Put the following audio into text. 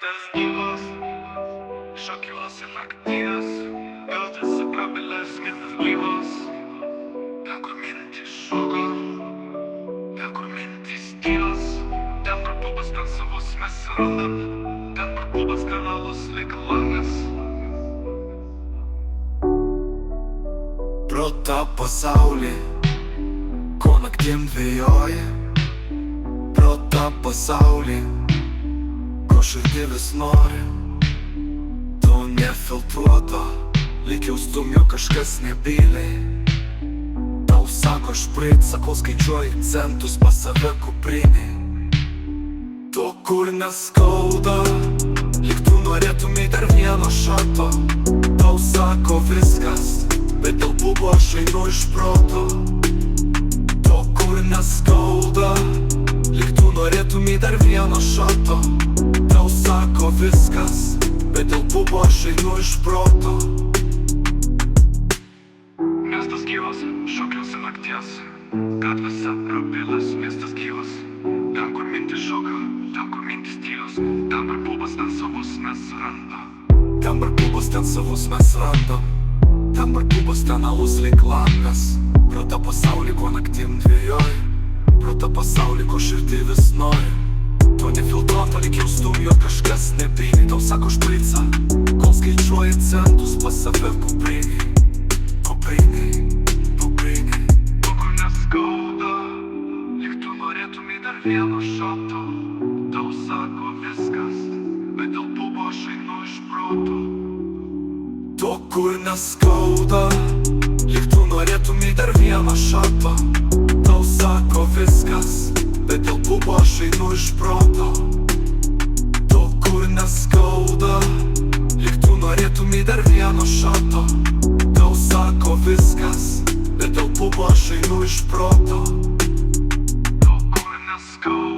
miestas gyvas, šokiuos ir nakties, jaučiasi prabilęs miestas gyvas. Ten, kur mintys šoka, ten, kur mintys tylos, ten, kur pubas, ten savus mes randam, ten, kur pubas kanalus lyg langas. Pro tą pasaulį, ko naktim dvejoji, pro tą pasaulį, ko širdį vis nori, to nefiltruoto, lyg jau stumio kažkas nebyliai. Tau sako šprit, sakau skaičiuoji centus pas save kuprinį. To kur neskauda, lyg tu norėtumai dar vieno šato. Tau sako viskas, bet dėl pubo aš einu iš proto. To kur neskauda, lyg tu norėtumai dar vieno šato. Tau sako viskas, bet dėl pubo aš einu iš proto. Miestas gyvas, šokiuosi nakties, gatvėse prabilęs miestas gyvas. Ten, kur mintys šoka, ten, kur mintys tylos, ten, kur pubas, ten savus mes randa. Ten, kur pubas, ten savus mes randam. Ten, kur pubas, ten alus lyg langas. Pro tą pasaulį, ko naktim dvejoji, pro tą pasaulį, ko širdį vis nori. To nefiltruoto, lyg jau stumio kažkas nebyliai. Tau sako šprica, kol skaičiuoji centus pas save kuprinį. Kuprinį, to kur neskauda, lyg tu norėtumai dar vieno šato. Tau sako viskas, bet dėl pubo aš einu iš proto. To kur neskauda, lyg tu norėtumai dar vieno šato. Tau sako viskas, bet dėl pubo aš einu iš proto. To kur neskauda, lyg tu norėtumai dar vieno šato. Tau sako viskas, bet dėl pubo aš einu iš proto.